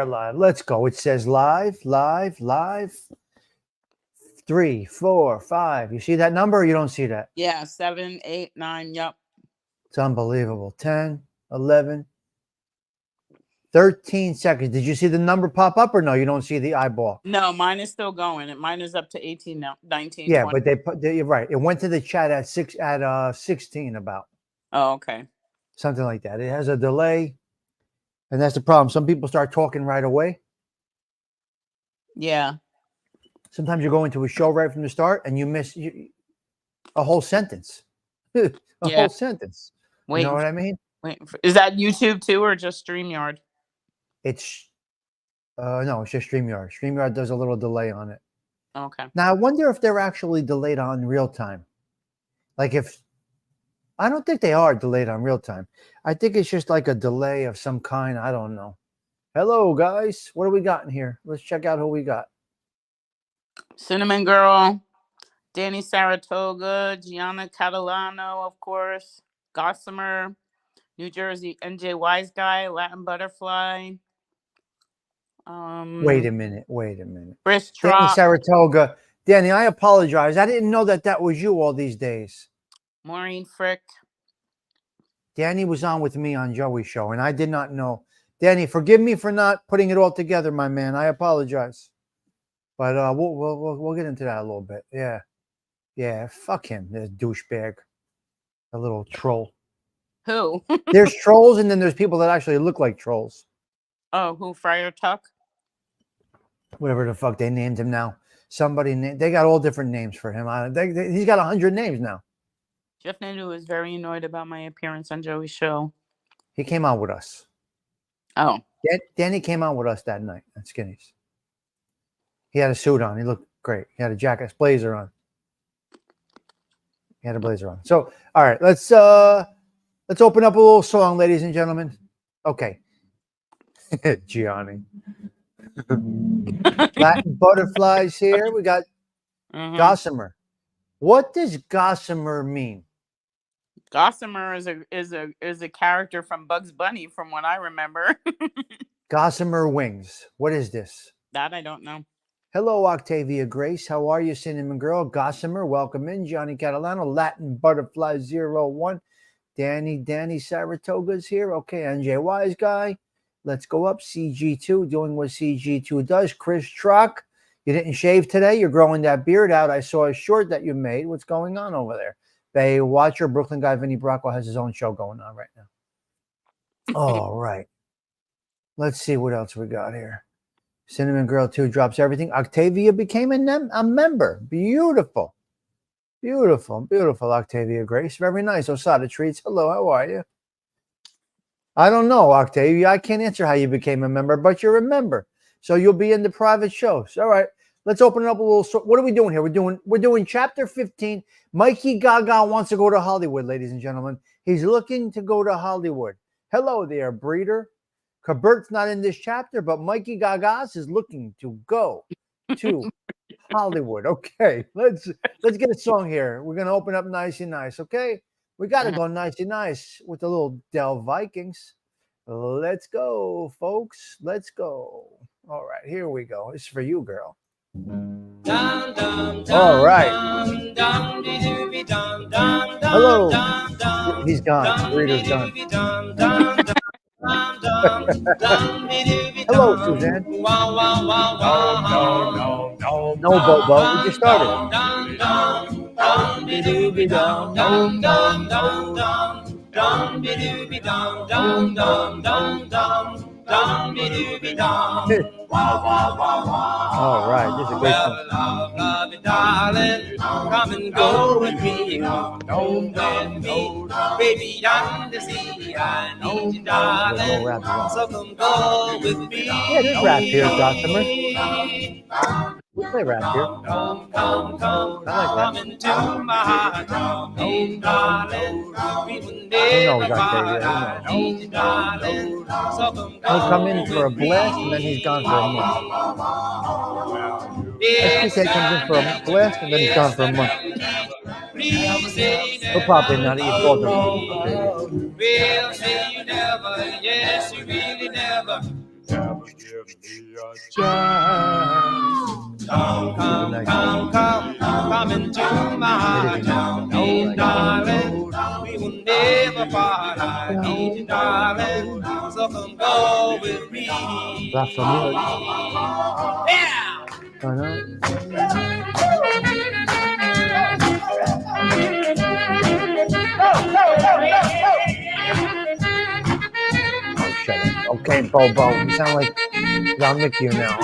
Live. Let's go. It says live, live, live. 3, 4, 5. You see that number or you don't see that? Yeah, 7, 8, 9. Yep. It's unbelievable. 10, 11, 13 seconds. Did you see the number pop up or no? You don't see the eyeball. No, mine is still going. Mine is up to 18 now, 19. Yeah, 20. but you're right. It went to the chat at 16 about. Oh, okay. Something like that. It has a delay. And that's the problem. Some people start talking right away. Yeah. Sometimes you go into a show right from the start and you miss a whole sentence. Whole sentence. You know what I mean? Is that YouTube too or just StreamYard? It's no, it's just StreamYard. StreamYard does a little delay on it. Okay. Now I wonder if they're actually delayed on real time. Like if I don't think they are delayed on real time. I think it's just like a delay of some kind. I don't know. Hello guys. What do we got in here? Let's check out who we got. Cinnamon Girl, Danny Saratoga, Gianna Catalano, of course, Gossamer, New Jersey NJ Wise Guy, Latin Butterfly. Wait a minute. Chris Danny Trot. Saratoga. Danny, I apologize. I didn't know that was you all these days. Maureen Frick. Danny was on with me on Joey's show, and I did not know. Danny, forgive me for not putting it all together, my man. I apologize. But we'll get into that a little bit. Yeah. Fuck him, this douchebag, a little troll. Who? There's trolls, and then there's people that actually look like trolls. Oh, who? Friar Tuck? Whatever the fuck they named him now. They got all different names for him. He's got 100 names now. Jeff Nandu was very annoyed about my appearance on Joey's show. He came out with us. Oh. Danny came out with us that night at Skinny's. He had a suit on. He looked great. He had a jacket, blazer on. He had a blazer on. So, all right, let's open up a little song, ladies and gentlemen. Okay. Gianni. Latin Butterflies here. We got Gossamer. What does Gossamer mean? Gossamer is a character from Bugs Bunny, from what I remember. Gossamer Wings. What is this? That I don't know. Hello, Octavia Grace. How are you, Cinnamon Girl? Gossamer, welcome in. Johnny Catalano, Latin Butterfly 01. Danny Saratoga's here. Okay, NJ Wise Guy. Let's go up. CG2 doing what CG2 does. Chris Truck, you didn't shave today. You're growing that beard out. I saw a short that you made. What's going on over there? Bay Watcher, Brooklyn guy Vinny Bracco has his own show going on right now. All right. Let's see what else we got here. Cinnamon Girl 2 drops everything. Octavia became a member. Beautiful. Beautiful, Octavia Grace. Very nice. Osada Treats. Hello, how are you? I don't know, Octavia. I can't answer how you became a member, but you're a member. So you'll be in the private shows. All right. Let's open it up a little. What are we doing here? We're doing chapter 15. Mikey Gaga wants to go to Hollywood, ladies and gentlemen. He's looking to go to Hollywood. Hello there, breeder. Kabert's not in this chapter, but Mikey Gagas is looking to go to Hollywood. Okay, let's get a song here. We're gonna open up nicey nice. Okay, we gotta go nicey nice with the little Dell Vikings. Let's go, folks. Let's go. All right, here we go. It's for you, girl. All right. Hello. He's gone. Breeder's done. Hello, Suzanne. No, Bobo. We just started. All right, this is a great song. Darling, come and go with me. Don't let me, baby, under sea. I need you, darling. So come go with me. Yeah, there's rap here, Gossamer. We play rap here. Come I like rap. into my heart. Darling, we will knows, never Octavia? part. I need you, darling. So He'll come in for a blast and then he's gone for a month. SPK comes in for a blast and then he's gone for a month. He'll probably not eat both of them. We'll say you never, yes, you really never. me a chance. Come into my heart. Oh, darling, we will never part. I need you, darling, so come go with me. La Familia. Yeah! Oh, no. Oh, shut up. Okay, Bobo. You sound like I'll nick you now.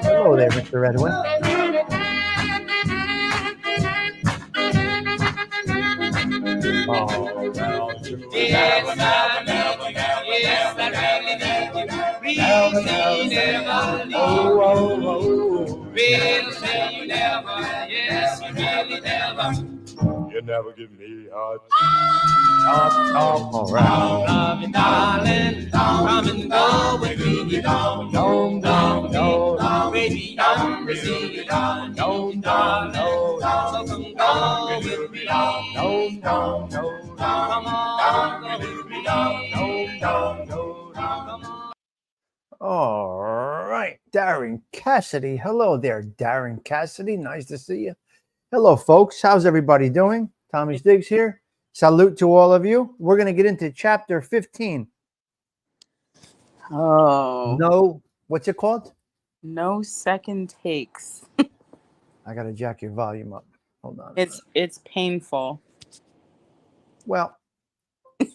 Hello there, Mr. Edwin. Oh, Yes, I really need you. Please never leave. Really say you never. Yes, you really never. You never give me a chance. all right. Love you, darling. Come and go with me. Don't, baby, I'm the sea. Don't, darling. So come go with me. Don't, come on, go with me. Don't, come on. All right. Darren Cassidy. Hello there, Darren Cassidy. Nice to see you. Hello, folks. How's everybody doing? Tommy Stiggs here. Salute to all of you. We're going to get into chapter 15. Oh, No, what's it called? no second takes. I got to jack your volume up. Hold on. It's painful. Well,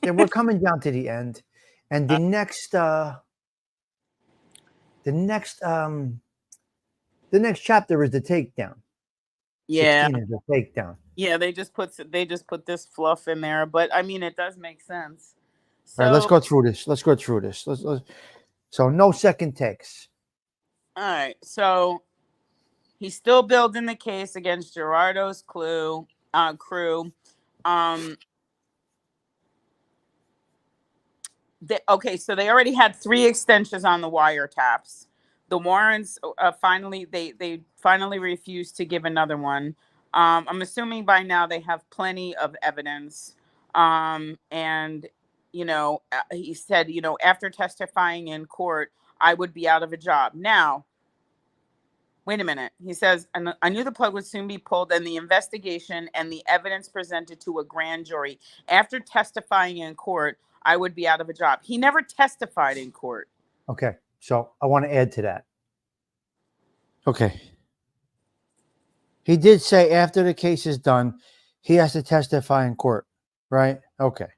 then we're coming down to the end, and the next chapter is the takedown. Yeah, 16 is the takedown. yeah. They just put this fluff in there, but I mean, it does make sense. So, All right, let's go through this. Let's so no second takes. all right, so he's still building the case against Gerardo's crew. Okay, so they already had 3 extensions on the wiretaps. The Warrens finally refused to give another one. I'm assuming by now they have plenty of evidence. And he said, after testifying in court, I would be out of a job. Now, wait a minute. He says, and I knew the plug would soon be pulled, and the investigation and the evidence presented to a grand jury. After testifying in court, I would be out of a job. He never testified in court. Okay, so I want to add to that. Okay. He did say after the case is done, he has to testify in court, right? Okay.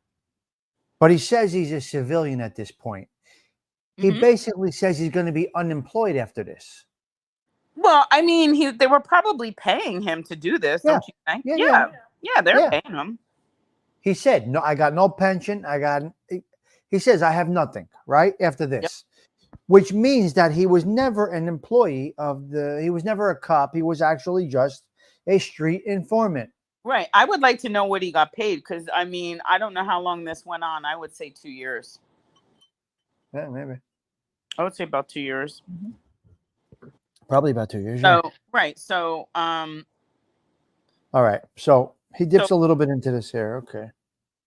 But he says he's a civilian at this point. He basically says he's going to be unemployed after this. Well, I mean, they were probably paying him to do this, don't you think? Yeah, they're paying him. He said, "No, I got no pension. He says, I have nothing, right? After this, which means that he was never an employee he was never a cop. He was actually just a street informant. Right. I would like to know what he got paid because, I mean, I don't know how long this went on. I would say 2 years. Yeah, maybe. I would say about 2 years. Probably about 2 years. So, right. So, all right. So he dips a little bit into this here. Okay.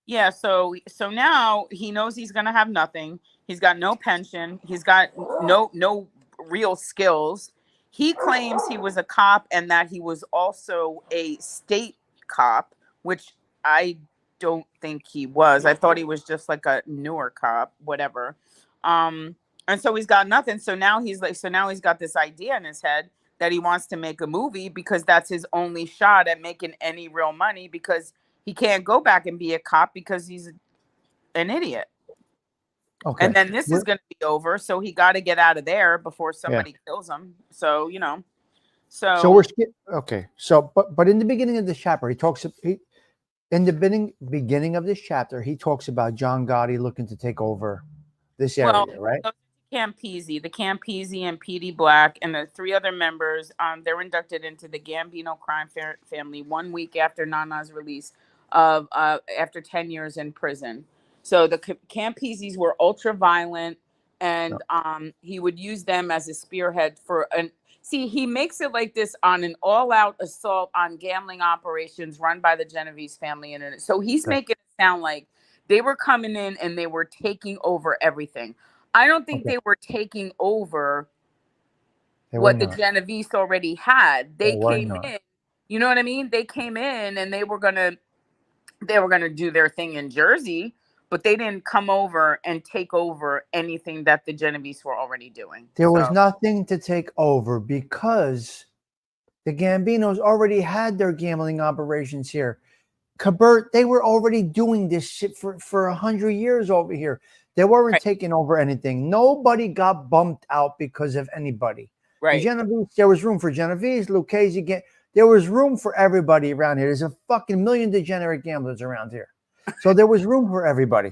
Yeah. So now he knows he's going to have nothing. He's got no pension. He's got no real skills. He claims he was a cop and that he was also a state cop, which I don't think he was. I thought he was just like a newer cop, whatever. And so he's got nothing. So now he's got this idea in his head that he wants to make a movie because that's his only shot at making any real money because he can't go back and be a cop because he's an idiot. Okay. And then this is going to be over. So he got to get out of there before somebody kills him. So, So we're okay. So, but in the beginning of this chapter, in the beginning of this chapter, he talks about John Gotti looking to take over this area, right? The Campisi and P.D. Black and the 3 other members, they're inducted into the Gambino crime family 1 week after Nana's release after 10 years in prison. So the Campisis were ultra violent, and he would use them as a spearhead See, he makes it like this on an all-out assault on gambling operations run by the Genovese family, and so he's Okay. making it sound like they were coming in and they were taking over everything. I don't think Okay. they were taking over They were what the not. Genovese already had. They They were came not. in, you know what I mean? They came in and they were gonna do their thing in Jersey, but they didn't come over and take over anything that the Genovese were already doing. There was So nothing to take over because the Gambinos already had their gambling operations here. Cabert, they were already doing this shit for 100 years over here. They weren't right, taking over anything. Nobody got bumped out because of anybody. The right. Genovese, there was room for Genovese, Lucchese. There was room for everybody around here. There's a fucking million degenerate gamblers around here. So there was room for everybody.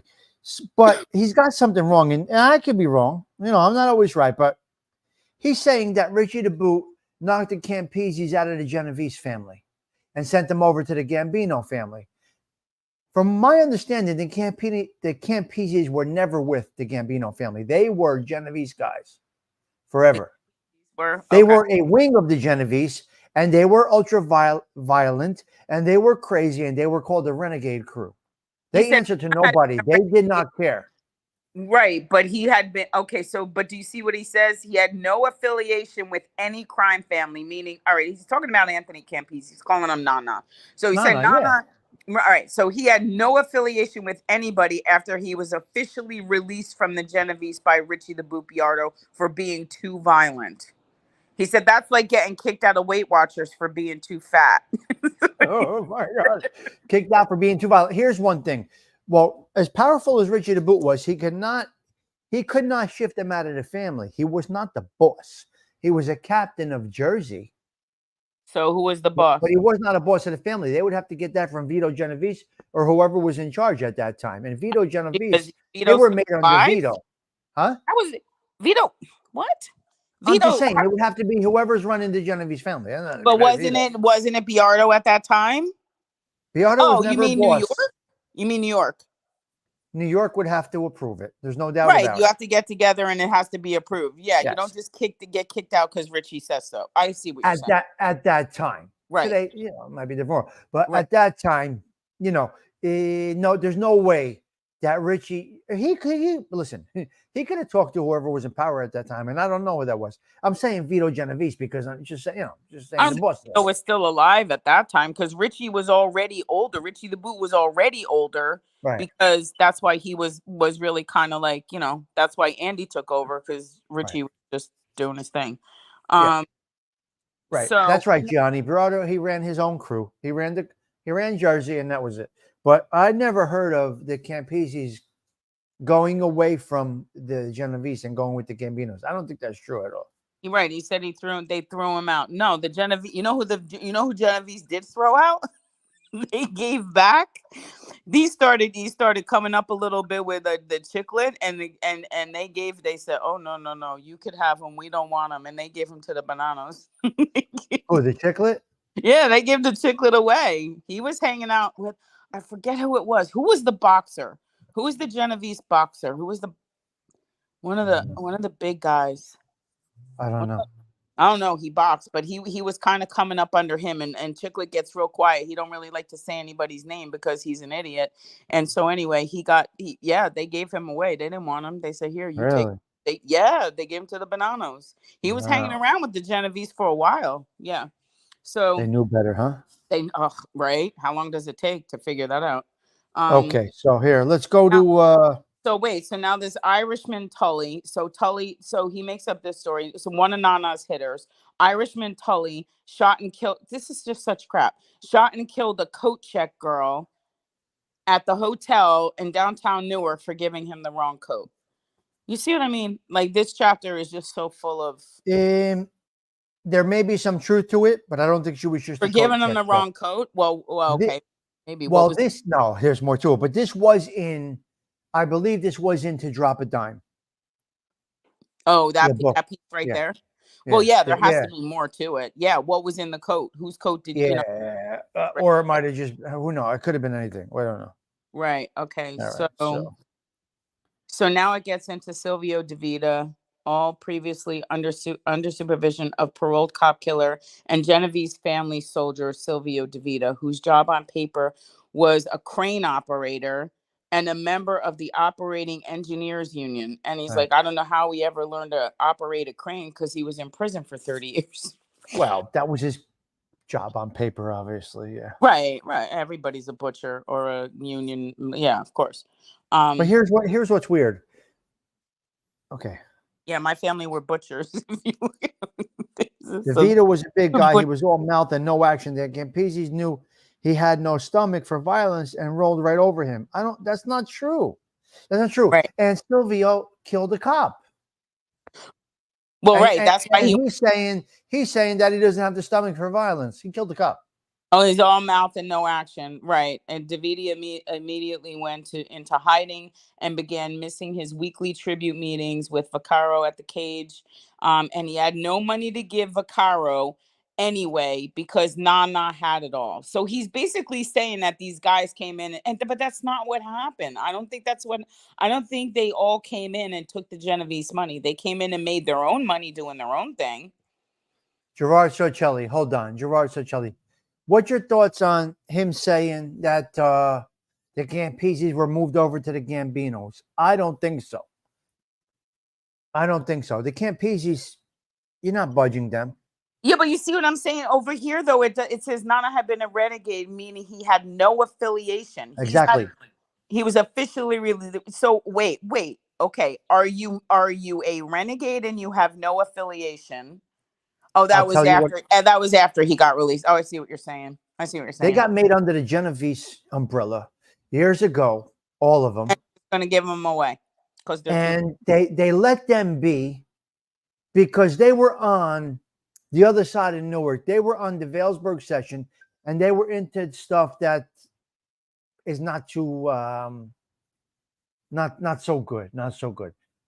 But he's got something wrong. And I could be wrong. You know, I'm not always right. But he's saying that Richie the Boot knocked the Campeses out of the Genovese family and sent them over to the Gambino family. From my understanding, the Campeses were never with the Gambino family. They were Genovese guys forever. They were a wing of the Genovese, and they were ultra violent, and they were crazy, and they were called the Renegade Crew. They answered to nobody. They did not care. Right, but he had been okay. So, but do you see what he says? He had no affiliation with any crime family. Meaning, all right, he's talking about Anthony Campese. He's calling him Nana. So he said Nana, yeah. Nana. All right, so he had no affiliation with anybody after he was officially released from the Genovese by Richie the Boot Biardo for being too violent. He said that's like getting kicked out of Weight Watchers for being too fat. Oh my gosh. Kicked out for being too violent. Here's one thing. Well, as powerful as Richie the Boot was, he could not shift him out of the family. He was not the boss. He was a captain of Jersey. So who was the boss? But he was not a boss of the family. They would have to get that from Vito Genovese or whoever was in charge at that time. And Vito Genovese, they were made under Vito. Huh? That was Vito. What? I'm Vito, just saying it would have to be whoever's running the Genovese family. but wasn't it Biardo at that time? Biardo was never you mean a boss. New York? You mean New York? New York would have to approve it. There's no doubt Right, about it. you have to get together and it has to be approved. Yeah, Yes. you don't just get kicked out because Richie says so. I see what you're saying. At that time. Right. Today, you know, it might be different. But Right. at that time, you know, no, there's no way that Richie he could have talked to whoever was in power at that time, and I don't know who that was. I'm saying Vito Genovese because I'm just saying, the boss. So was still alive at that time because Richie was already older. Richie the Boot was already older, Right. Because that's why he was really kind of like, you know, that's why Andy took over because Richie was just doing his thing. Right. So That's right, Johnny Biardo. He ran his own crew. He ran Jersey, and that was it. But I never heard of the Campeses going away from the Genovese and going with the Gambinos. I don't think that's true at all. You're right. He said they threw him out. No, the Genovese. You know who Genovese did throw out? They gave back. These started coming up a little bit with the Chiclet, and they said, oh no, you could have them. We don't want them, and they gave them to the Bananos. Oh, the Chiclet? Yeah, they gave the Chiclet away. He was hanging out with, I forget who it was. Who was the boxer? Who was the Genovese boxer? Who was one of the big guys? I don't know. I don't know. He boxed, but he was kind of coming up under him, and Chiclet gets real quiet. He don't really like to say anybody's name because he's an idiot. And so anyway, they gave him away. They didn't want him. They said, here, you Really? take. They gave him to the Bananos. He was hanging around with the Genovese for a while. Yeah. So they knew better, huh? Right. How long does it take to figure that out? Okay, so here, let's go to So wait, so now this Irishman Tully, so he makes up this story. So one of Nana's hitters, Irishman Tully, shot and killed. This is just such crap. Shot and killed a coat check girl at the hotel in downtown Newark for giving him the wrong coat. You see what I mean? Like this chapter is just so full of. There may be some truth to it, but I don't think she was just for giving him the wrong coat. Well, okay, maybe. Well, there's more to it, but this was in. I believe this was in To Drop a Dime. Oh, that piece right there. Yeah. Well, yeah, there has to be more to it. Yeah, what was in the coat? Whose coat did you know? Or it might have just who knows? It could have been anything. I don't know. Right. Okay. Right, So now it gets into Silvio DeVita all previously under supervision of paroled cop killer and Genevieve's family soldier Silvio DeVita, whose job on paper was a crane operator and a member of the operating engineers union. And he's Right. like, I don't know how he ever learned to operate a crane because he was in prison for 30 years. Well, that was his job on paper, obviously. Yeah. Right. Everybody's a butcher or a union. Yeah, of course. But here's what's weird. Okay. Yeah, my family were butchers. DeVita was a big guy. He was all mouth and no action. The Campese knew he had no stomach for violence and rolled right over him. That's not true. That's not true. Right. And Silvio killed a cop. Well, And- right. and- That's why and he's saying that he doesn't have the stomach for violence. He killed the cop. Oh, he's all mouth and no action. Right. And DeVita immediately went into hiding and began missing his weekly tribute meetings with Vaccaro at the cage. And he had no money to give Vaccaro anyway because Nana had it all. So he's basically saying that these guys came in but that's not what happened. I don't think they all came in and took the Genovese money. They came in and made their own money doing their own thing. Gerard Socelli, hold on. Gerard Socelli. What's your thoughts on him saying that the Campeses were moved over to the Gambinos? I don't think so. The Campeses, you're not budging them. Yeah, but you see what I'm saying over here, though. It says Nana had been a renegade, meaning he had no affiliation. Exactly. He was officially released. So wait. Okay, are you a renegade and you have no affiliation? Oh, that was after he got released. Oh, I see what you're saying. They got made under the Genovese umbrella years ago, all of them. Going to give them away and they let them be because they were on the other side of Newark. They were on the Valesburg session, and they were into stuff that is not too not so good.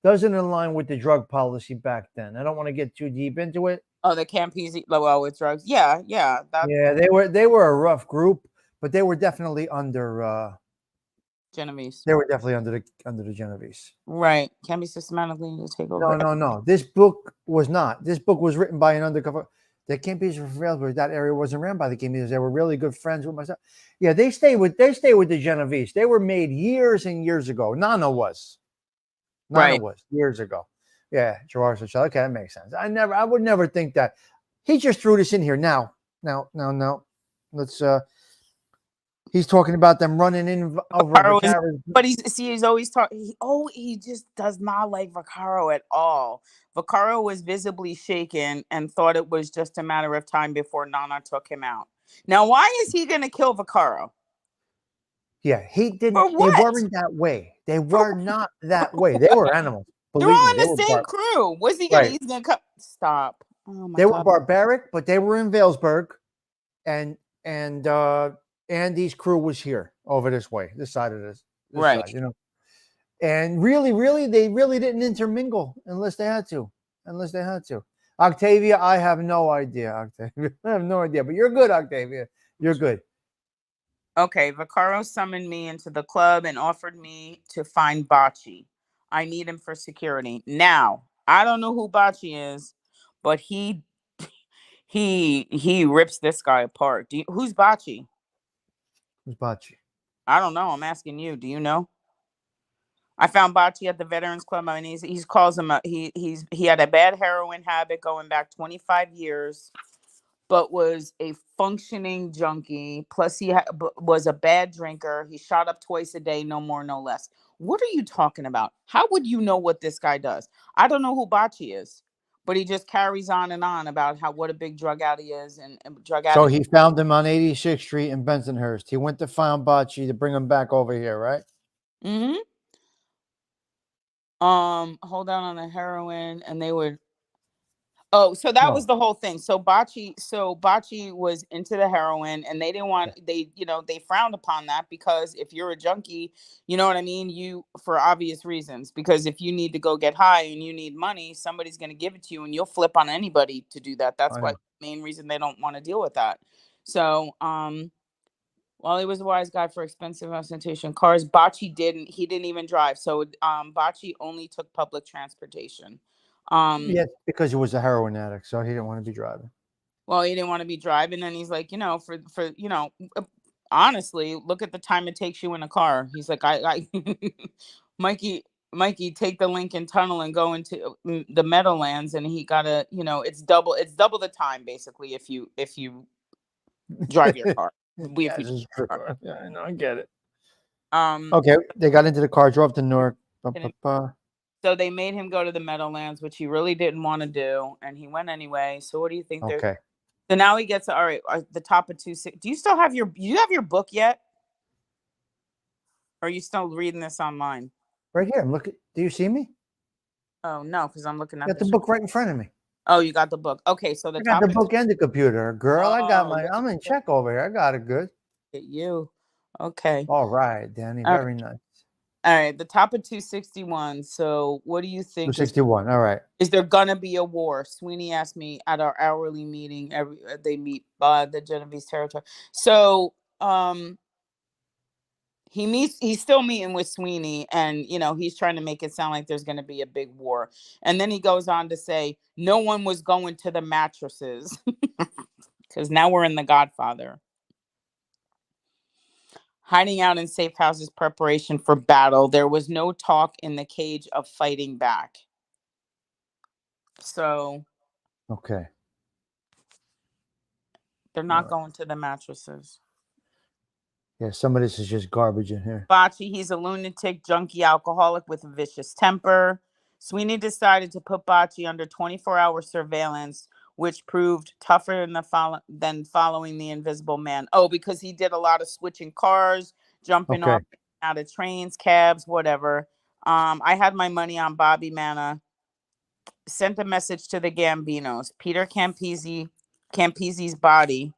Doesn't align with the drug policy back then. I don't want to get too deep into it. Oh, the Campese, well, with drugs. Yeah. They were a rough group, but they were definitely under Genovese. They were definitely under the Genovese. Right. Can be systematically to take over. No. This book was not. This book was written by an undercover. The Campese from Valesburg. That area wasn't ran by the Campese. They were really good friends with myself. Yeah, they stay with the Genovese. They were made years and years ago. Nana was years ago. Yeah, Gerard Socelli. Okay, that makes sense. I would never think that. He just threw this in here. Now. Let's he's talking about them running in over Vaccaro. But he's always talking. He just does not like Vaccaro at all. Vaccaro was visibly shaken and thought it was just a matter of time before Nana took him out. Now, why is he going to kill Vaccaro? Yeah, he didn't. They weren't that way. They were not that way. They were animals. They're all in the same crew. Was he going to come? Stop. Oh my God. They were barbaric, but they were in Valesburg, and Andy's crew was here over this way, this side of this right side, and really they really didn't intermingle unless they had to. Octavia, I have no idea. But you're good, Octavia. You're good. Okay, Vaccaro summoned me into the club and offered me to find Bocci. I need him for security. Now, I don't know who Bocci is, but he rips this guy apart. Who's Bocci? Who's Bocci? I don't know. I'm asking you. Do you know? I found Bocci at the Veterans Club. I mean, he calls him he had a bad heroin habit going back 25 years, but was a functioning junkie. Plus, he was a bad drinker. He shot up twice a day, no more, no less. What are you talking about? How would you know what this guy does? I don't know who Bocci is, but he just carries on and on about what a big drug addict he is and drug addict. So he found him on 86th Street in Bensonhurst. He went to find Bocci to bring him back over here, right? Mm-hmm. Hold on the heroin, and they would. Oh, so that was the whole thing. So Bocci was into the heroin, and they didn't want they frowned upon that because if you're a junkie, you know what I mean, you for obvious reasons, because if you need to go get high and you need money, somebody's going to give it to you, and you'll flip on anybody to do that. That's why the main reason they don't want to deal with that. So, while he was a wise guy for expensive ostentation cars, Bocci didn't even drive. So Bocci only took public transportation. Yes, because he was a heroin addict, so he didn't want to be driving. Well, he didn't want to be driving, and he's like, for honestly, look at the time it takes you in a car. He's like, I Mikey, take the Lincoln Tunnel and go into the Meadowlands, and he gotta, it's double the time basically if you drive your car. Yes, it's true. Yeah, I know, I get it. Um, Okay, they got into the car, drove to Newark. So they made him go to the Meadowlands, which he really didn't want to do, and he went anyway. So what do you think? Okay. So now he gets all right. The top of 260. Do you have your book yet? Or are you still reading this online? Right here. I'm looking. Do you see me? Oh no, because I'm looking at Got the book right in front of me. Oh, you got the book. Okay, so I got the book and the computer, girl. I'm in check over here. I got it good. At you. Okay. All right, Danny. Very nice. All right, the top of 261. So what do you think? 261. All right. Is there gonna be a war? Sweeney asked me at our hourly meeting. They meet the Genovese territory. So he's still meeting with Sweeney, and he's trying to make it sound like there's gonna be a big war. And then he goes on to say no one was going to the mattresses. Because now we're in The Godfather. Hiding out in safe houses, preparation for battle. There was no talk in the cage of fighting back. So, okay, they're not going to the mattresses. Yeah, some of this is just garbage in here. Bocce, he's a lunatic, junkie, alcoholic with a vicious temper. Sweeney decided to put Bocce under 24-hour surveillance, which proved tougher than following the Invisible Man. Oh, because he did a lot of switching cars, jumping off out of trains, cabs, whatever. I had my money on Bobby Manna. Sent a message to the Gambinos. Peter Campese's body,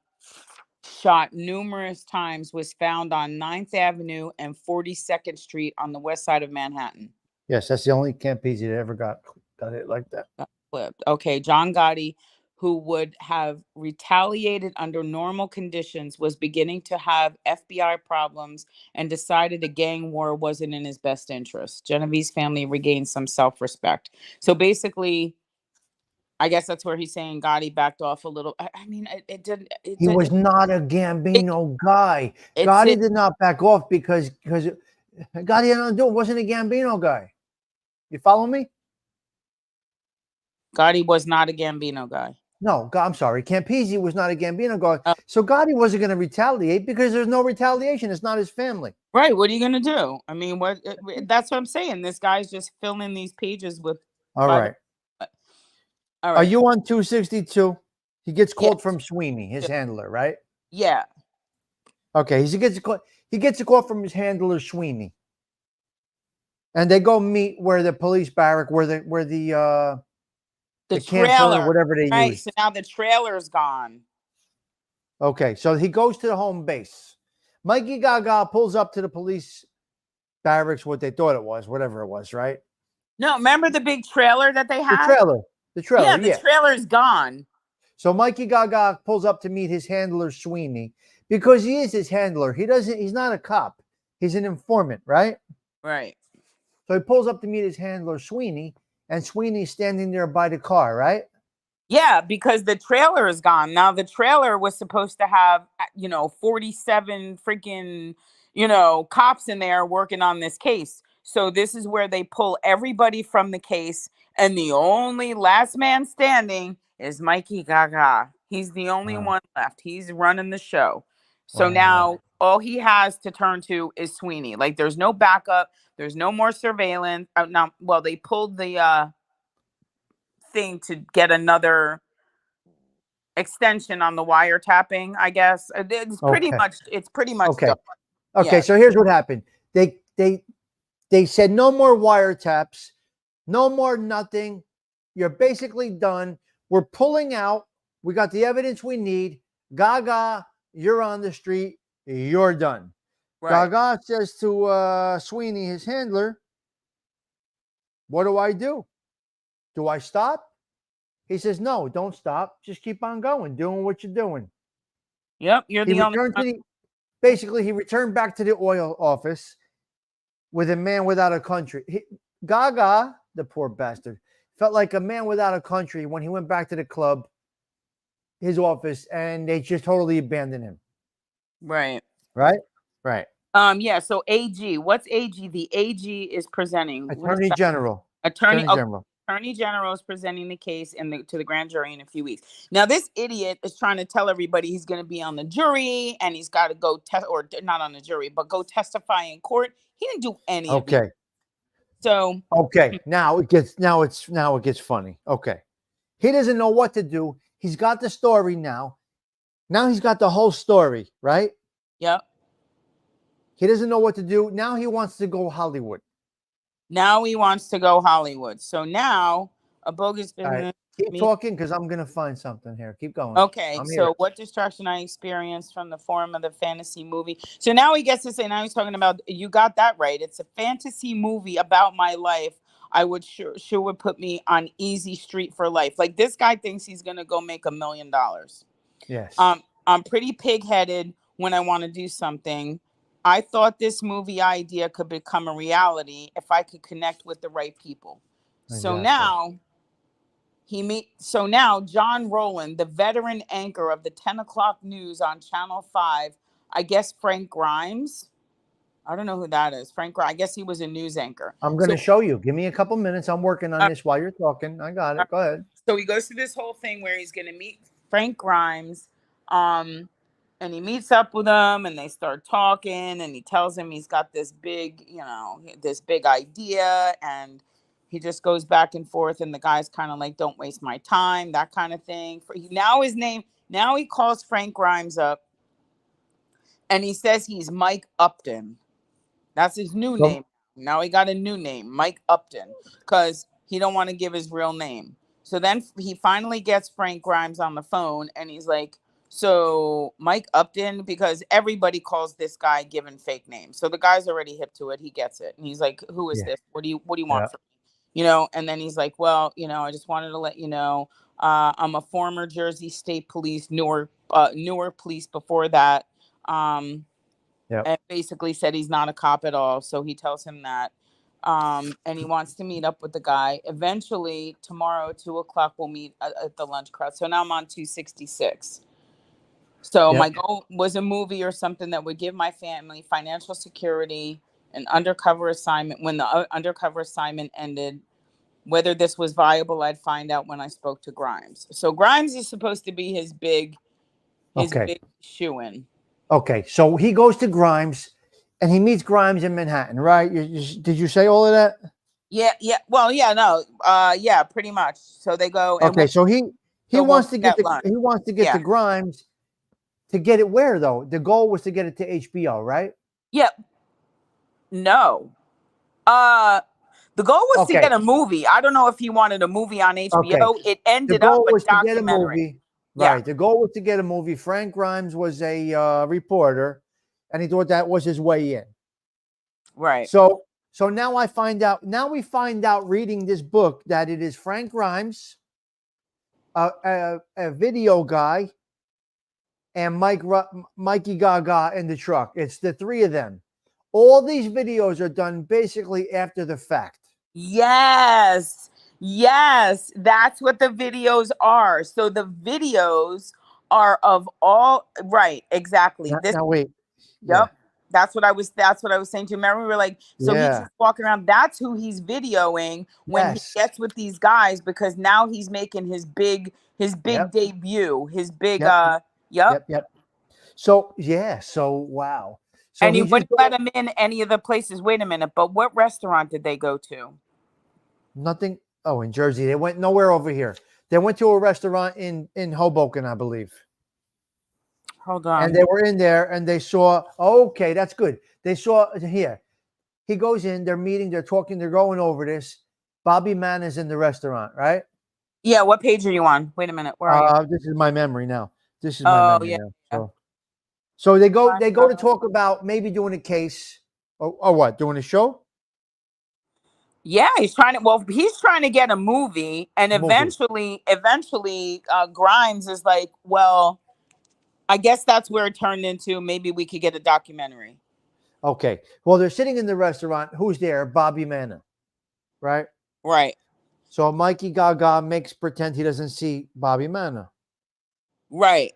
shot numerous times, was found on 9th Avenue and 42nd Street on the west side of Manhattan. Yes, that's the only Campese that ever got it like that. Flipped. Okay, John Gotti, who would have retaliated under normal conditions, was beginning to have FBI problems and decided a gang war wasn't in his best interest. Genevieve's family regained some self-respect. So basically, I guess that's where he's saying Gotti backed off a little. I mean, it didn't. He was not a Gambino guy. Gotti did not back off because Gotti didn't do it. Wasn't a Gambino guy. You follow me? Gotti was not a Gambino guy. No, I'm sorry. Campese was not a Gambino guy. So Gotti wasn't going to retaliate because there's no retaliation. It's not his family. Right. What are you going to do? I mean, that's what I'm saying. This guy's just filling these pages with. All right. All right. Are you on 262? He gets called from Sweeney, his handler, right? Yeah. Okay. He gets a call from his handler, Sweeney. And they go meet where the police barrack, where the trailer, whatever they use. So now the trailer's gone. Okay, so he goes to the home base. Mikey Gaga pulls up to the police barracks, what they thought it was, whatever it was, right? No, remember the big trailer that they had? The trailer. Yeah, the trailer's gone. So Mikey Gaga pulls up to meet his handler, Sweeney, because he is his handler. He's not a cop. He's an informant, right? Right. So he pulls up to meet his handler, Sweeney, and Sweeney's standing there by the car, right? Yeah, because the trailer is gone. Now, the trailer was supposed to have, 47 freaking, cops in there working on this case. So this is where they pull everybody from the case. And the only last man standing is Mikey Gaga. He's the only one left. He's running the show. So now all he has to turn to is Sweeney. Like, there's no backup. There's no more surveillance. They pulled the thing to get another extension on the wiretapping, I guess. It's pretty much okay. done. Okay, so here's what happened. They said no more wiretaps, no more nothing. You're basically done. We're pulling out. We got the evidence we need. Gaga, you're on the street. You're done. Right. Gaga says to Sweeney, his handler, what do I do? Do I stop? He says, no, don't stop. Just keep on going, doing what you're doing. Yep, you're the only. Basically, he returned back to the oil office with a man without a country. Gaga, the poor bastard, felt like a man without a country when he went back to the club, his office, and they just totally abandoned him. Right. Right? Right. Yeah. So AG, what's AG? The AG is presenting. What is Attorney that? General. Attorney General. Attorney General is presenting the case to the grand jury in a few weeks. Now, this idiot is trying to tell everybody he's going to be on the jury and he's got to go or not on the jury, but go testify in court. He didn't do any of it. Okay. So Okay. Now it gets funny. Okay. He doesn't know what to do. He's got the story now. Now he's got the whole story, right? yep. He doesn't know what to do. Now he wants to go Hollywood. Now he wants to go Hollywood. So now a bogus All right. business. Keep talking because I'm gonna find something here. Keep going. Okay, I'm so here. what distraction I experienced from the form of the fantasy movie. So now he gets to say, now he's talking about, you got that right. It's a fantasy movie about my life. I would sure would put me on easy street for life. Like, this guy thinks he's gonna go make $1 million. Yes. I'm pretty pig-headed when I want to do something. I thought this movie idea could become a reality if I could connect with the right people. So Exactly. now John Rowland, the veteran anchor of the 10 o'clock news on Channel 5, I guess Frank Grimes. I don't know who that is. Frank Grimes. I guess he was a news anchor. I'm going to show you. Give me a couple minutes. I'm working on this while you're talking. I got it. Go ahead. So he goes through this whole thing where he's going to meet Frank Grimes. And he meets up with him and they start talking and he tells him he's got this big, this big idea, and he just goes back and forth and the guy's kind of like, don't waste my time, that kind of thing. Now he calls Frank Grimes up and he says he's Mike Upton. That's his new name. Now he got a new name, Mike Upton, because he don't want to give his real name. So then he finally gets Frank Grimes on the phone and he's like, so Mike Upton, because everybody calls this guy given fake names. So the guy's already hip to it. He gets it. And he's like, who is this? What do you want from me? And then he's like, well, I just wanted to let you know, I'm a former Jersey State Police, Newark Police before that. And basically said he's not a cop at all. So he tells him that. And he wants to meet up with the guy. Eventually, tomorrow at 2:00, we'll meet at the lunch crowd. So now I'm on 266. So my goal was a movie or something that would give my family financial security, an undercover assignment. When the undercover assignment ended, whether this was viable, I'd find out when I spoke to Grimes. So Grimes is supposed to be his big shoo-in. Okay, so he goes to Grimes and he meets Grimes in Manhattan, right? Did you say all of that? Yeah. Well, yeah, no. Yeah, pretty much. So they go. Okay, so he wants to get to Grimes. To get it where, though? The goal was to get it to HBO, right? Yeah. No. The goal was to get a movie. I don't know if he wanted a movie on HBO. Okay. It ended up a documentary. To get a movie. Right. Yeah. The goal was to get a movie. Frank Grimes was a reporter, and he thought that was his way in. Right. So now I find out. Now we find out reading this book that it is Frank Grimes, a video guy, and Mikey Gaga in the truck. It's the three of them. All these videos are done basically after the fact. Yes, that's what the videos are. So the videos are of all right, exactly. Now wait. Yep. Yeah. That's what I was saying to you. Remember, we were like, so he's just walking around. That's who he's videoing when he gets with these guys, because now he's making his big debut, his big Yep. So wow. So and he wouldn't let him in any of the places. Wait a minute, but what restaurant did they go to? Nothing. Oh, in Jersey. They went nowhere over here. They went to a restaurant in Hoboken, I believe. Hold on. And they were in there and they saw, okay, that's good. They saw here. He goes in, they're meeting, they're talking, they're going over this. Bobby Mann is in the restaurant, right? Yeah, what page are you on? Wait a minute. Where are you? This is my memory now. So they go to talk about maybe doing a case or what? Doing a show? Yeah, he's trying to get a movie, and eventually Grimes is like, well, I guess that's where it turned into maybe we could get a documentary. Okay. Well, they're sitting in the restaurant. Who's there? Bobby Mann. Right? Right. So Mikey Gaga makes pretend he doesn't see Bobby Manna. Right.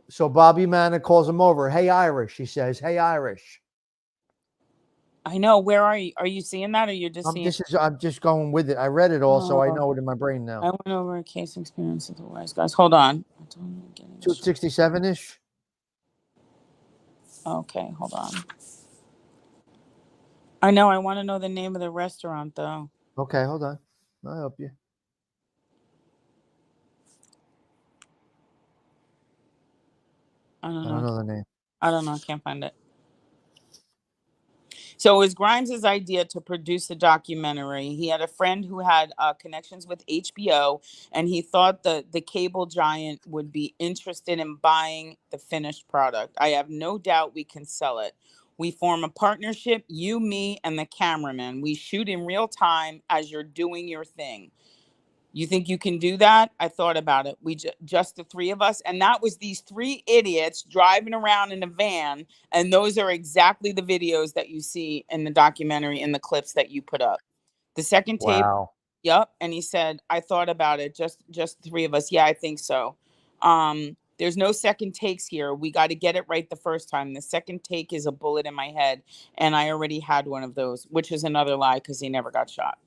So Bobby Manna calls him over. Hey, Irish. He says, hey, Irish. I know. Where are you? Are you seeing that, or you're just seeing? I'm just going with it. I read it all, so I Oh. know it in my brain I now. went over a case experience with the wise guys. Hold on. 267-ish. Okay, hold on. I know. I want to know the name of the restaurant, though. Okay, hold on. I'll help you. I don't I know. don't know the name. I don't know. I can't find it. So it was Grimes' idea to produce a documentary. He had a friend who had connections with HBO, and he thought the cable giant would be interested in buying the finished product. I have no doubt we can sell it. We form a partnership, you, me, and the cameraman. We shoot in real time as you're doing your thing. You think you can do that? I thought about it. We just the three of us. And that was these three idiots driving around in a van. And those are exactly the videos that you see in the documentary, in the clips that you put up. The second tape. Wow. Yep. And he said, I thought about it. Just the three of us. Yeah, I think so. There's no second takes here. We got to get it right the first time. The second take is a bullet in my head. And I already had one of those, which is another lie because he never got shot.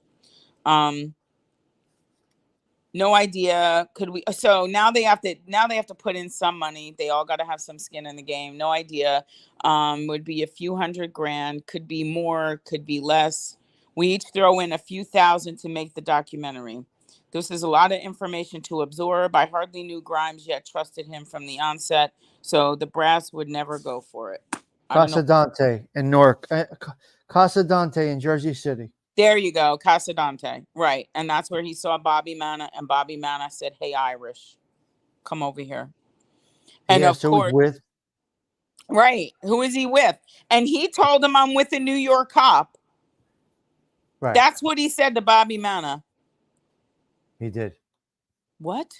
No idea. Could we? So now they have to put in some money. They all got to have some skin in the game. No idea. Would be a few $100,000. Could be more. Could be less. We each throw in a few thousand to make the documentary. This is a lot of information to absorb. I hardly knew Grimes yet trusted him from the onset, so the brass would never go for it. Casa Dante in Newark. Casa Dante in Jersey City. There you go, Casa Dante. Right. And that's where he saw Bobby Manna, and Bobby Manna said, hey, Irish, come over here. And of course, with? Right. Who is he with? And he told him, I'm with a New York cop. Right. That's what he said to Bobby Manna. He did. What?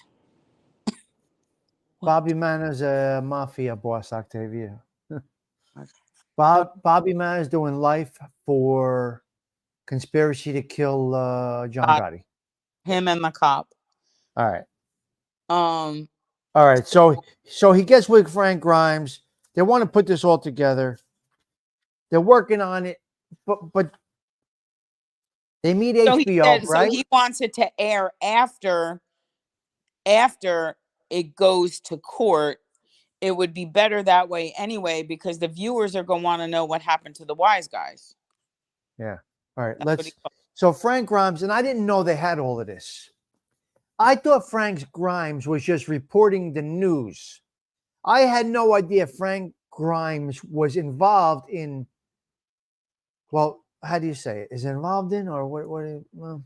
Bobby Manna's a mafia boss, Octavia. Bobby Manna's doing life for conspiracy to kill John Gotti. Him and the cop. All right. All right. So he gets with Frank Grimes. They want to put this all together. They're working on it, but they meet HBO, right? So he wants it to air after it goes to court. It would be better that way anyway, because the viewers are going to want to know what happened to the wise guys. Yeah. All right. So Frank Grimes, and I didn't know they had all of this. I thought Frank Grimes was just reporting the news. I had no idea Frank Grimes was involved in, well, how do you say it? Is involved in, or what? Well,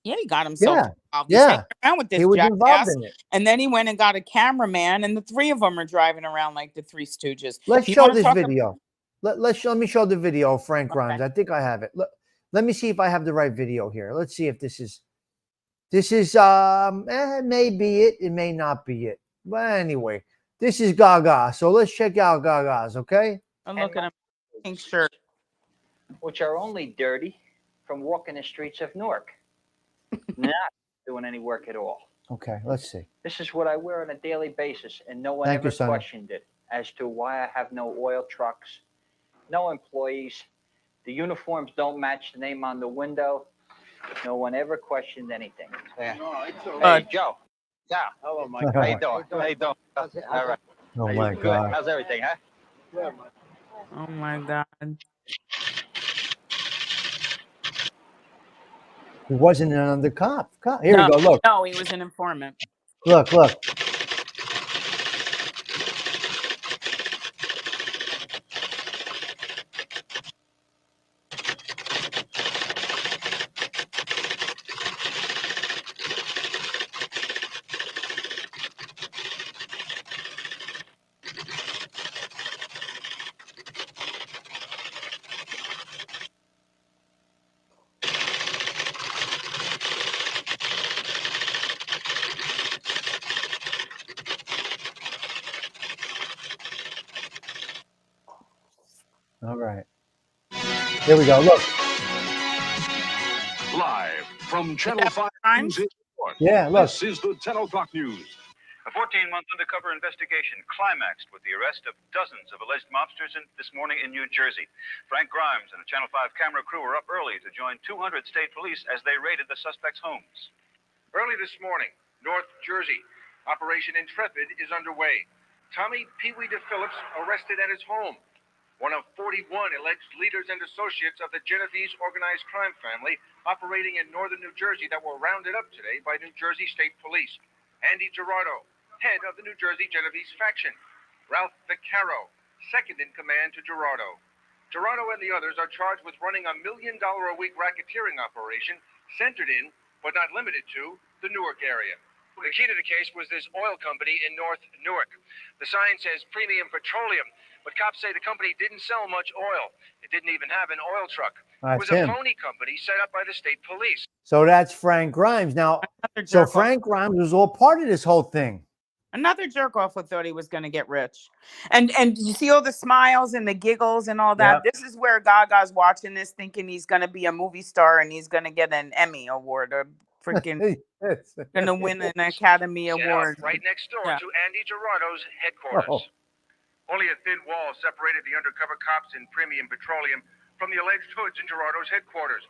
yeah, he got himself involved. He's hanging around with this he was involved in it. And then he went and got a cameraman, and the three of them are driving around like the Three Stooges. Let's show this video. Let me show the video of Frank Grimes. I think I have it. Let me see if I have the right video here. Let's see if this is it may be it. It may not be it. But anyway, this is Gaga. So let's check out Gaga's, okay? I'm looking at a pink shirt. Which are only dirty from walking the streets of Newark. Not doing any work at all. Okay, let's see. This is what I wear on a daily basis, and no one ever questioned it as to why I have no oil trucks, no employees. The uniforms don't match the name on the window. No one ever questioned anything. Yeah. Hey, Joe. Yeah. Hello, Mike. How you doing? How you doing? All right. Oh, my God. How's everything, huh? Yeah, oh, my God. He wasn't an undercop. Here we go. Look. No, he was an informant. Look. All right. Here we go. Look. Live from Channel 5 Times? News in New York. Yeah, look. This is the 10 o'clock news. A 14-month undercover investigation climaxed with the arrest of dozens of alleged mobsters this morning in New Jersey. Frank Grimes and a Channel 5 camera crew were up early to join 200 state police as they raided the suspects' homes. Early this morning, North Jersey, Operation Intrepid is underway. Tommy Pee Wee DePhillips arrested at his home. One of 41 alleged leaders and associates of the Genovese organized crime family operating in northern New Jersey that were rounded up today by New Jersey State Police. Andy Girardo, head of the New Jersey Genovese faction. Ralph Vaccaro, second in command to Girardo. Girardo and the others are charged with running a $1 million a week racketeering operation centered in, but not limited to, the Newark area. The key to the case was this oil company in North Newark. The sign says Premium Petroleum, but cops say the company didn't sell much oil. It didn't even have an oil truck. It was a phony company set up by the state police. So that's Frank Grimes. Now, so Frank Grimes was all part of this whole thing. Another jerk off who thought he was going to get rich. And you see all the smiles and the giggles and all that. Yep. This is where Gaga's watching this thinking he's going to be a movie star and he's going to get an Emmy award or freaking going to win an Academy Award. Right next door to Andy Girardo's headquarters. Oh. Only a thin wall separated the undercover cops in Premium Petroleum from the alleged hoods in Girardo's headquarters.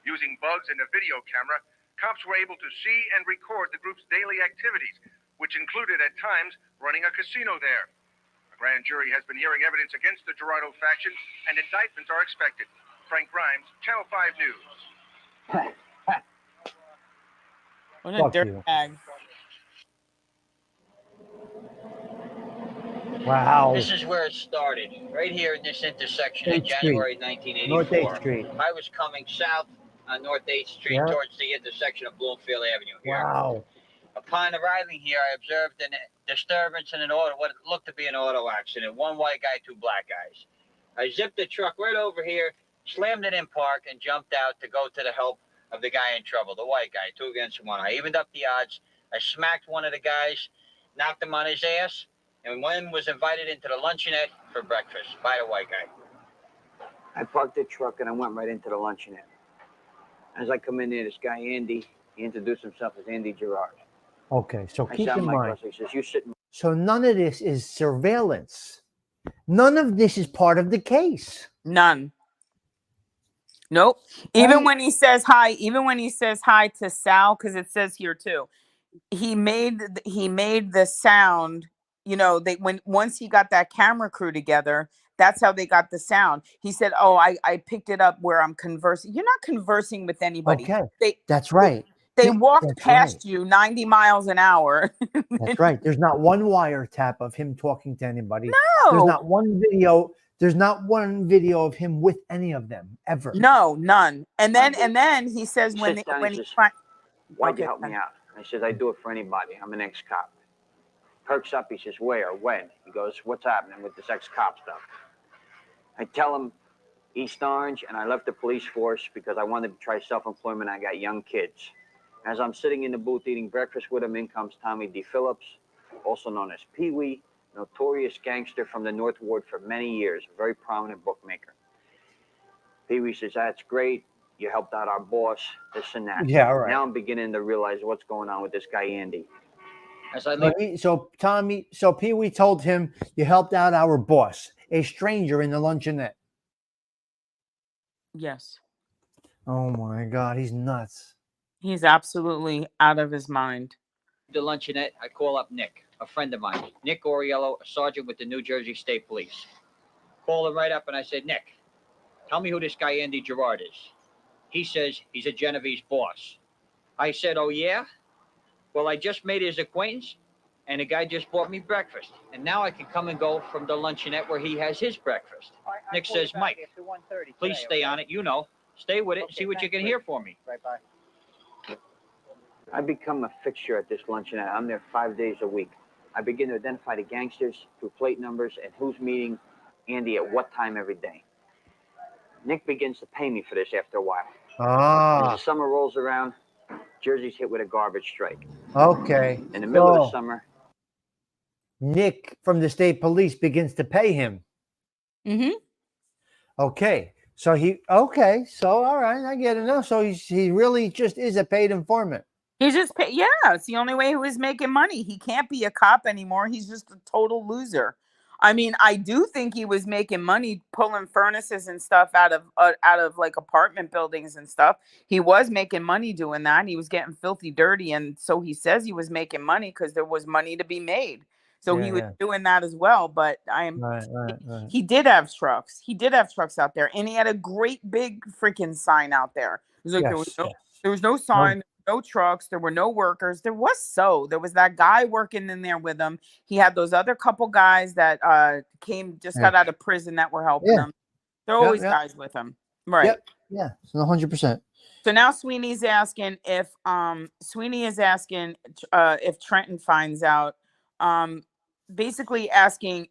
Using bugs and a video camera, cops were able to see and record the group's daily activities, which included at times running a casino there. A grand jury has been hearing evidence against the Girardo faction, and indictments are expected. Frank Grimes, Channel 5 News. What a dirtbag. Wow. This is where it started, right here in this intersection in January 1984. North 8th Street. I was coming south on North 8th Street towards the intersection of Bloomfield Avenue here. Wow. Upon arriving here, I observed a disturbance in what looked to be an auto accident. One white guy, two black guys. I zipped the truck right over here, slammed it in park, and jumped out to go to the help of the guy in trouble, the white guy, 2 against 1. I evened up the odds. I smacked one of the guys, knocked him on his ass, and one was invited into the luncheonette for breakfast by the white guy. I parked the truck and I went right into the luncheonette. As I come in there, this guy, Andy, he introduced himself as Andy Girard. Okay, so keep in mind. He says, you sit in. So none of this is surveillance. None of this is part of the case. None. Nope. Even when he says hi to Sal, because it says here too, he made the sound. You know, once he got that camera crew together, that's how they got the sound. He said, "Oh, I picked it up where I'm conversing." You're not conversing with anybody. Okay, that's right. They walked past you 90 miles an hour. That's right. There's not one wiretap of him talking to anybody. No. There's not one video. There's not one video of him with any of them ever. No, none. And then he says when he why'd you help me out? I says, I do it for anybody. I'm an ex-cop. Perks up. He says, where? When? He goes, what's happening with this ex-cop stuff? I tell him East Orange, and I left the police force because I wanted to try self-employment. I got young kids. As I'm sitting in the booth eating breakfast with him, in comes Tommy DePhillips, also known as Pee Wee, notorious gangster from the North Ward for many years, a very prominent bookmaker. Pee Wee says, that's great. You helped out our boss, this and that. Yeah, all right. Now I'm beginning to realize what's going on with this guy, Andy. So Pee Wee told him, you helped out our boss, a stranger in the luncheonette. Yes. Oh my God, he's nuts. He's absolutely out of his mind. The luncheonette, I call up Nick, a friend of mine, Nick Oriello, a sergeant with the New Jersey State Police. Call him right up and I said, Nick, tell me who this guy Andy Girard is. He says he's a Genovese boss. I said, oh yeah? Well, I just made his acquaintance and the guy just bought me breakfast. And now I can come and go from the luncheonette where he has his breakfast. Nick says, Mike, please stay on it. You know, stay with it and see what you can hear for me. Right, bye. I become a fixture at this luncheonette. I'm there 5 days a week. I begin to identify the gangsters through plate numbers and who's meeting Andy at what time every day. Nick begins to pay me for this after a while. As the summer rolls around, Jersey's hit with a garbage strike. Okay. In the middle of the summer, Nick from the state police begins to pay him. Mm-hmm. Okay. So okay. So all right, I get it now. So he really just is a paid informant. He just paid. Yeah, it's the only way he was making money. He can't be a cop anymore. He's just a total loser. I mean, I do think he was making money pulling furnaces and stuff out of like apartment buildings and stuff. He was making money doing that. He was getting filthy dirty, and so he says he was making money because there was money to be made. So he was doing that as well. But Right. he did have trucks. He did have trucks out there, and he had a great big freaking sign out there. It was like there was no sign. No trucks, there were no workers. There was that guy working in there with him. He had those other couple guys that got out of prison that were helping him. There are always guys with him. Right. Yep. Yeah. 100%. So now Sweeney's asking if if Trenton finds out, basically asking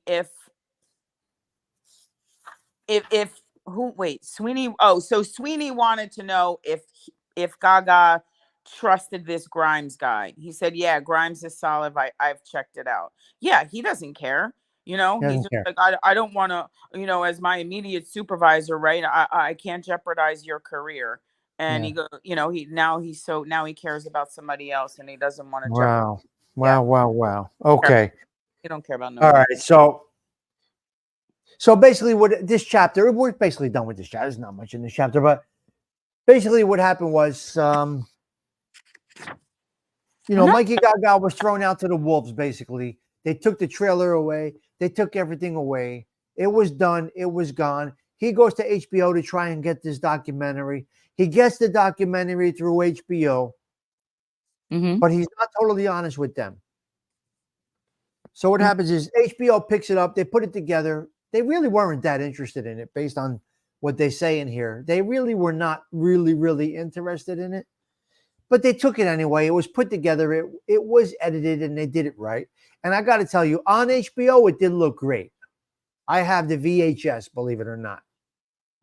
Sweeney. Oh, so Sweeney wanted to know if Gaga trusted this Grimes guy. He said, yeah, Grimes is solid. I've checked it out. Yeah, he doesn't care. He's just like, I don't want to, as my immediate supervisor, right? I can't jeopardize your career. And he goes, now he cares about somebody else and he doesn't want to jeopardize. Wow. Okay. You don't care about nobody. All right. So basically we're basically done with this chapter. There's not much in this chapter, but basically what happened was, Mikey Gaga was thrown out to the wolves, basically. They took the trailer away. They took everything away. It was done. It was gone. He goes to HBO to try and get this documentary. He gets the documentary through HBO, but he's not totally honest with them. So what happens is HBO picks it up. They put it together. They really weren't that interested in it based on what they say in here. They really were not really interested in it. But they took it anyway. It was put together. It was edited, and they did it right. And I got to tell you, on HBO, it did look great. I have the VHS, believe it or not.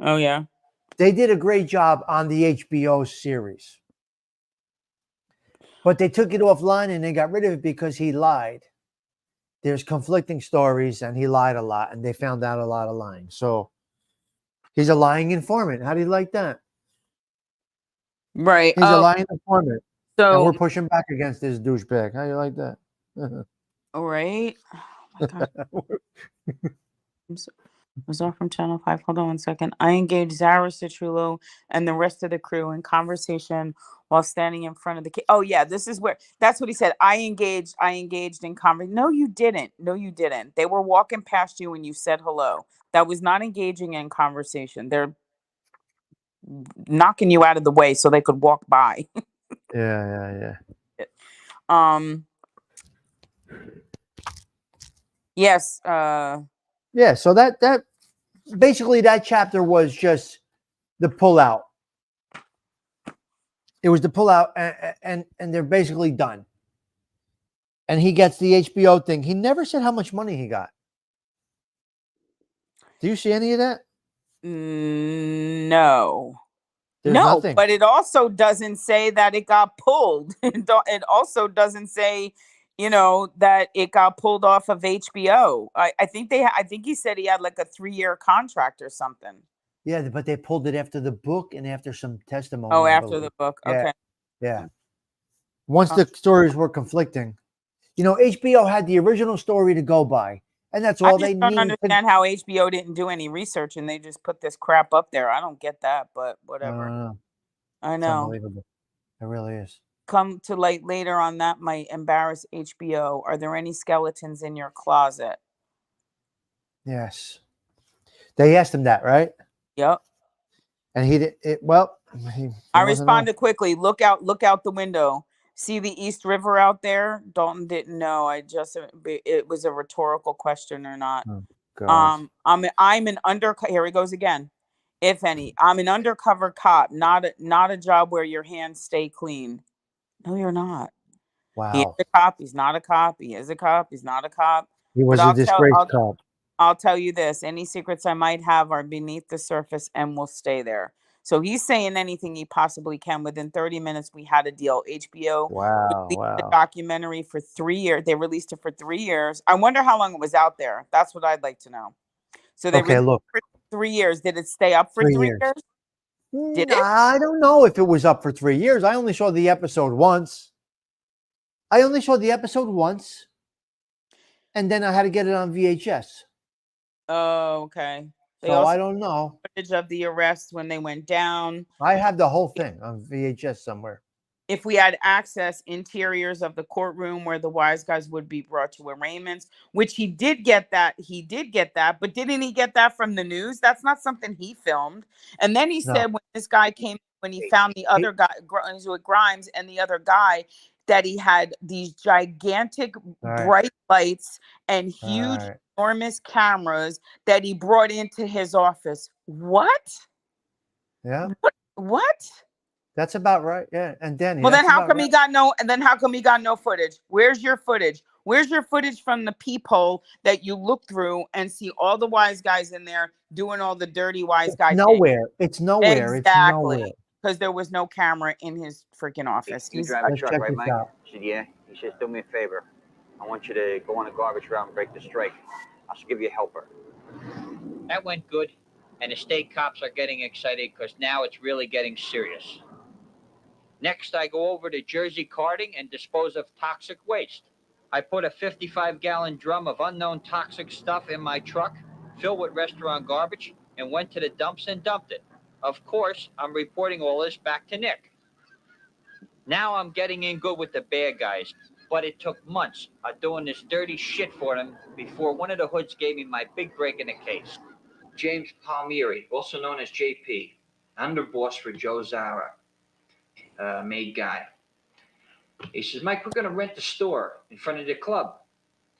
Oh, yeah. They did a great job on the HBO series. But they took it offline, and they got rid of it because he lied. There's conflicting stories, and he lied a lot, and they found out a lot of lying. So he's a lying informant. How do you like that? Right. He's a lying informant. So and we're pushing back against this douchebag. How do you like that? All right. Oh my God. Was off from Channel 5. Hold on one second. I engaged Zara Citrullo and the rest of the crew in conversation while standing in front of the Oh, yeah. That's what he said. I engaged in conversation. No, you didn't. They were walking past you and you said hello. That was not engaging in conversation. They're knocking you out of the way so they could walk by. Yeah. Yes. Yeah. So that basically that chapter was just the pullout. It was the pullout, and they're basically done. And he gets the HBO thing. He never said how much money he got. Do you see any of that? No. There's nothing. But it also doesn't say that it got pulled. It also doesn't say, that it got pulled off of HBO. I think he said he had like a 3-year contract or something. Yeah, but they pulled it after the book and after some testimony. Oh, after the book. Okay. Yeah. Once the stories were conflicting, HBO had the original story to go by. And that's all they need. I don't understand how HBO didn't do any research and they just put this crap up there. I don't get that, but whatever. I know. It's unbelievable. It really is. Come to light later on that might embarrass HBO. Are there any skeletons in your closet? Yes. They asked him that, right? Yep. And he did it. I responded quickly. Look out the window. See the East River out there? Dalton didn't know. It was a rhetorical question or not. Oh, God. I'm an undercover. Here he goes again. If any, I'm an undercover cop, not a job where your hands stay clean. No, you're not. Wow. He is a cop. He's not a cop. He is a cop. He's not a cop. He was a disgraced cop. I'll tell you this. Any secrets I might have are beneath the surface and will stay there. So he's saying anything he possibly can. Within 30 minutes, we had a deal. HBO released the documentary for 3 years. They released it for 3 years. I wonder how long it was out there. That's what I'd like to know. So they released it for 3 years. Did it stay up for 3 3 years. years? Did it? I don't know if it was up for 3 years. I only saw the episode once. And then I had to get it on VHS. Oh, okay. They So also I don't know. footage of the arrest when they went down. I have the whole thing on VHS somewhere. If we had access, interiors of the courtroom where the wise guys would be brought to arraignments, which he did get that. But didn't he get that from the news? That's not something he filmed. And then he No. said when this guy came, when he found the other guy, Grimes and the other guy, that he had these gigantic right. bright lights and huge, Right. enormous cameras that he brought into his office. What? Yeah. What? That's about right. Yeah. And Danny. Well, then that's how about come right. he got no? And then how come he got no footage? Where's your footage? Where's your footage from the peephole that you look through and see all the wise guys in there doing all the dirty wise guy things? Nowhere. It's nowhere. Exactly. It's nowhere. Because there was no camera in his freaking office. You He's drive a Let's truck, check right, this Mike? out. He said, yeah. He says, do me a favor. I want you to go on a garbage route and break the strike. I should give you a helper. That went good. And the state cops are getting excited because now it's really getting serious. Next, I go over to Jersey Carting and dispose of toxic waste. I put a 55-gallon drum of unknown toxic stuff in my truck, filled with restaurant garbage, and went to the dumps and dumped it. Of course, I'm reporting all this back to Nick. Now I'm getting in good with the bad guys, but it took months of doing this dirty shit for them before one of the hoods gave me my big break in the case. James Palmieri, also known as JP, underboss for Joe Zara, made guy. He says, Mike, we're going to rent the store in front of the club.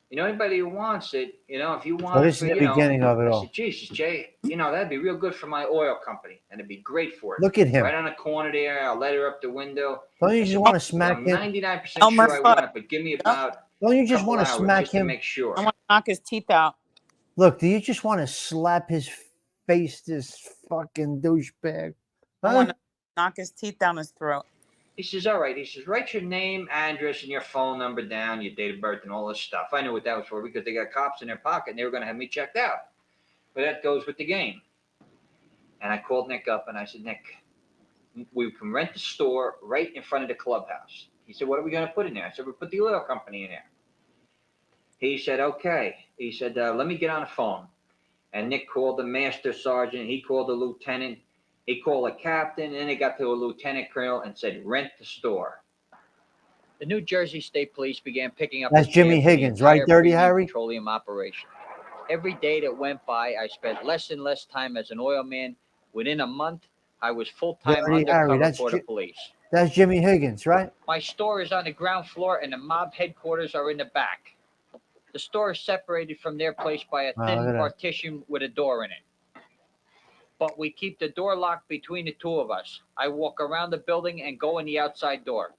You know, anybody who wants it, you know, if you want So this is the beginning of it I all. said, Jesus, Jay, you know, that'd be real good for my oil company, and it'd be great for it. Look at him. Right on the corner there, I'll let her up the window. Don't you just want to smack I'm him? 99% Elmer sure I Fudd. want it, but give me about Don't you a just couple want to hours smack just to him? make sure. I want to knock his teeth out. Look, do you just want to slap his face, this fucking douchebag? I Huh? want to knock his teeth down his throat. He says, all right. He says, write your name, address, and your phone number down, your date of birth, and all this stuff. I knew what that was for because they got cops in their pocket, and they were going to have me checked out. But that goes with the game. And I called Nick up, and I said, Nick, we can rent the store right in front of the clubhouse. He said, what are we going to put in there? I said, we put the oil company in there. He said, okay. He said, let me get on the phone. And Nick called the master sergeant. He called the lieutenant. He called a captain, and it got to a lieutenant colonel and said, rent the store. The New Jersey State Police began picking up. That's Jimmy Higgins, right, Dirty Harry? Petroleum operation. Every day that went by, I spent less and less time as an oil man. Within a month, I was full-time Dirty Harry, undercover that's for the police. That's Jimmy Higgins, right? My store is on the ground floor, and the mob headquarters are in the back. The store is separated from their place by a Wow, thin look at that. partition with a door in it. But we keep the door locked between the two of us. I walk around the building and go in the outside door.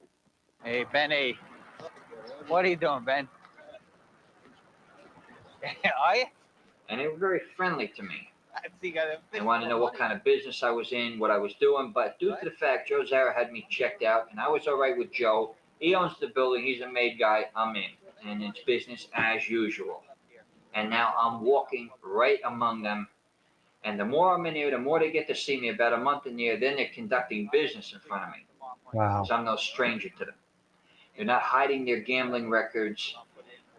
Hey, Benny. What are you doing, Ben? Are you? And they were very friendly to me. They wanted to know what kind of business I was in, what I was doing. But due to the fact Joe Zara had me checked out, and I was all right with Joe, he owns the building, he's a made guy, I'm in. And it's business as usual. And now I'm walking right among them. And the more I'm in here, the more they get to see me. About a month in there, then they're conducting business in front of me. Wow. So I'm no stranger to them. They're not hiding their gambling records.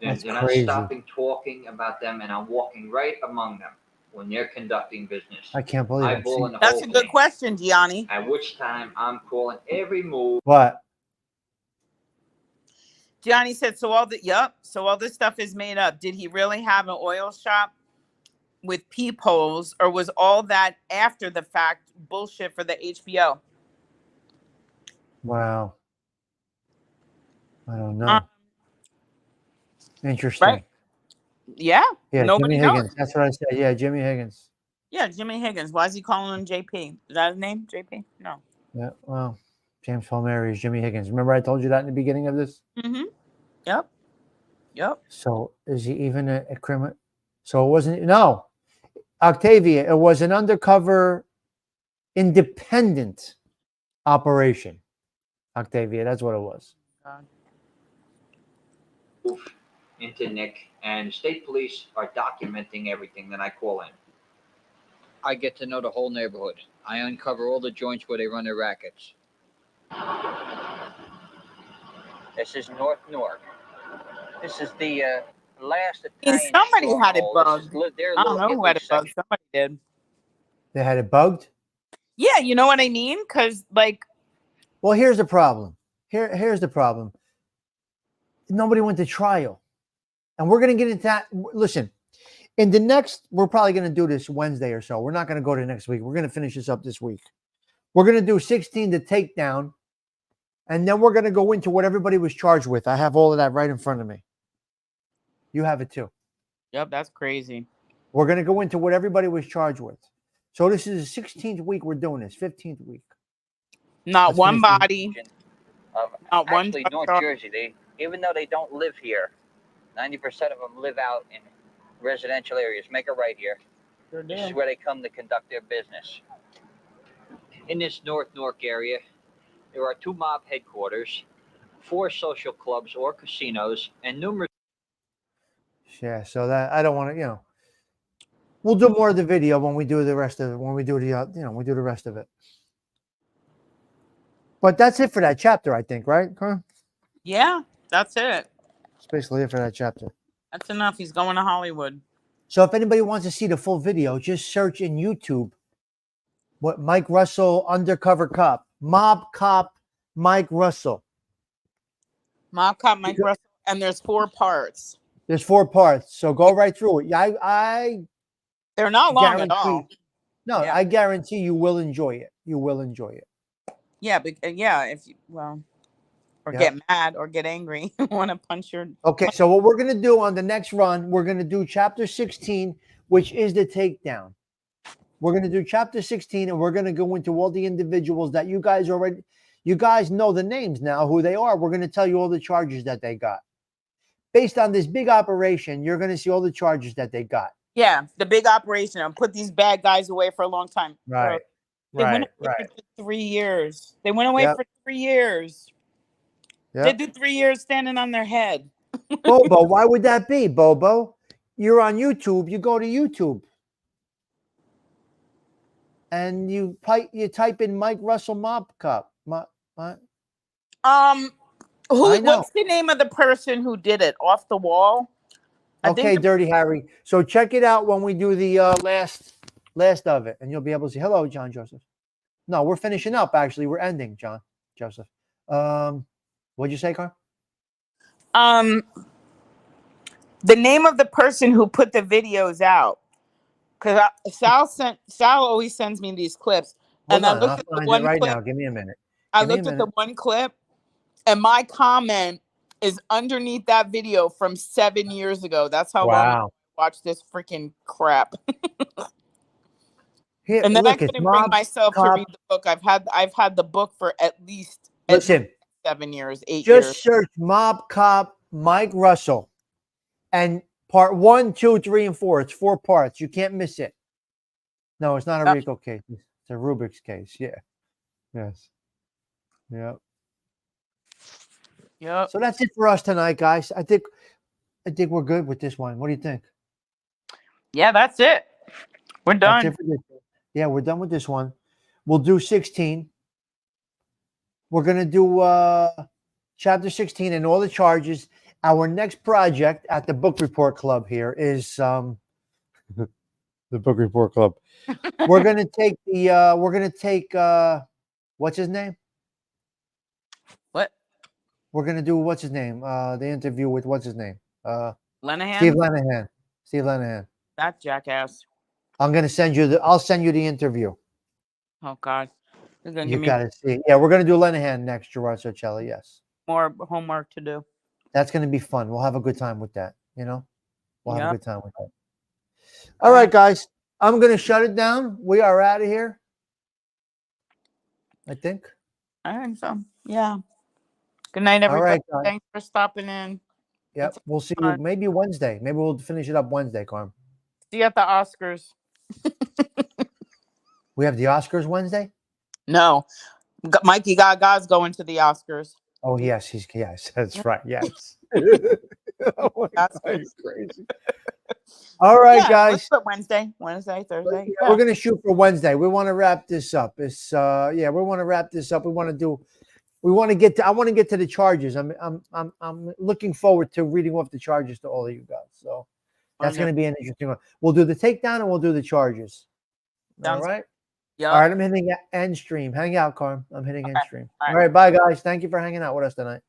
That's They're not crazy. stopping talking about them, and I'm walking right among them when they're conducting business. I can't believe it. Eyeballing the That's whole a good thing. question, Gianni. At which time I'm calling every move. What? Gianni said, so all this stuff is made up. Did he really have an oil shop with peepholes, or was all that after the fact bullshit for the HBO? Wow. I don't know. Um, Interesting. right. Yeah. Yeah, Nobody Jimmy knows. Higgins. That's what I said. Yeah, Jimmy Higgins. Yeah, Jimmy Higgins. Why is he calling him JP? Is that his name? JP? No. Yeah, well, James Palmieri is Jimmy Higgins. Remember I told you that in the beginning of this? Mm-hmm. Yep. Yep. So is he even a criminal? So it wasn't, no. Octavia, it was an undercover independent operation. Octavia, that's what it was. Into Nick, and state police are documenting everything that I call in. I get to know the whole neighborhood. I uncover all the joints where they run their rackets. This is North Newark. This is the last Italian Somebody had it stronghold. This is bugged. their I don't little know who had Italy it bugged. section. Somebody did. They had it bugged. Yeah, you know what I mean? Because like, Well, here's the problem. Here's the problem. Nobody went to trial, and we're going to get into that. Listen, in the next, we're probably going to do this Wednesday or so. We're not going to go to next week. We're going to finish this up this week. We're going to do 16 to takedown, and then we're going to go into what everybody was charged with. I have all of that right in front of me. You have it too. yep, that's crazy. We're going to go into what everybody was charged with. So this is the 16th week we're doing this, 15th week. Not Let's one finish this. body. Of Not one. actually, North Jersey, even though they don't live here, 90% of them live out in residential areas. Make a right here. Sure This is do. where they come to conduct their business. In this North Newark area, there are 2 mob headquarters, 4 social clubs or casinos, and numerous. Yeah, so that I don't want to, we'll do more of the video when we do the rest of it. When we do the, we do the rest of it. But that's it for that chapter, I think, right? Carl? Yeah, that's it. It's basically it for that chapter. That's enough. He's going to Hollywood. So if anybody wants to see the full video, just search in YouTube what Mike Russell undercover cop, mob cop Mike Russell. Mob Cop Mike Russell, and there's 4 parts. There's 4 parts, so go right through it. Yeah, I They're not long at all. guarantee. No, Yeah. I guarantee you will enjoy it. You will enjoy it. Yeah, but yeah, if you or Yeah. get mad or get angry, want to punch your. Okay, so what we're going to do on the next run, we're going to do chapter 16, which is the takedown. We're going to do chapter 16, and we're going to go into all the individuals that you guys know the names now, who they are. We're going to tell you all the charges that they got. Based on this big operation, you're going to see all the charges that they got. Yeah, the big operation and put these bad guys away for a long time. Right. They went away Right. for 3 years. They went away Yep. for 3 years. Yep. They did 3 years standing on their head. Bobo, why would that be, Bobo? You're on YouTube. You go to YouTube. And you type in Mike Russell Mob Cop. What's I know. the name of the person who did it? Off the Wall? I Okay, think Dirty Harry. So check it out when we do the last of it, and you'll be able to see. Hello, John Joseph. No, we're finishing up. Actually, we're ending, John Joseph. What'd you say, Carl? the name of the person who put the videos out. Because Sal always sends me these clips, Hold and I on, looked I'll at the find it one right clip. now. Give me a minute. I Give me a looked at the minute. one clip, and my comment is underneath that video from 7 years ago. That's how long I Wow. watched this freaking crap. Here, And then look, I it's couldn't bring Mob myself to Cop. read the book. I've had the book for at least Listen, 7 years, 8 just years. search Mob Cop Mike Russell, and part 1, 2, 3, and 4. It's 4 parts. You can't miss it. No, it's not a RICO case. It's a Rubik's case. Yeah. Yes. Yep. Yep. So that's it for us tonight, guys. I think we're good with this one. What do you think? Yeah, that's it. We're That's done. it for this one. Yeah, we're done with this one. We'll do 16. We're gonna do chapter 16 and all the charges. Our next project at the Book Report Club here is the Book Report Club. We're gonna take what's his name? What? We're gonna do what's his name? The interview with what's his name? Lenahan? Steve Lenahan. Steve Lenahan. That jackass. I'm gonna send you I'll send you the interview. Oh God. You're gonna You give me gotta see. Yeah, we're gonna do Lenahan next, Gerard Socelli. Yes. more homework to do. That's gonna be fun. We'll have a good time with that, We'll have Yeah. a good time with that. All right, guys. I'm gonna shut it down. We are out of here. I think. I think so. Yeah. Good night, All everybody. right, guys. Thanks for stopping in. Yep. We'll see you maybe Wednesday. Maybe we'll finish it up Wednesday, Carm. See you at the Oscars. We have the Oscars Wednesday? No. Mikey Gaga's going to the Oscars. Oh, yes, yes, that's right. Yes. Oh my That's God, good. it's crazy. All right, Yeah, guys. let's put Wednesday, Thursday. Yeah, we're gonna shoot for Wednesday. We want to wrap this up. It's we want to wrap this up. We want to get to I want to get to the charges. I'm looking forward to reading off the charges to all of you guys. So that's going to be an interesting one. We'll do the takedown and we'll do the charges. All right. Yeah. All right. I'm hitting end stream. Hang out, Carm. I'm hitting end stream. All All right. Bye, guys. Thank you for hanging out with us tonight.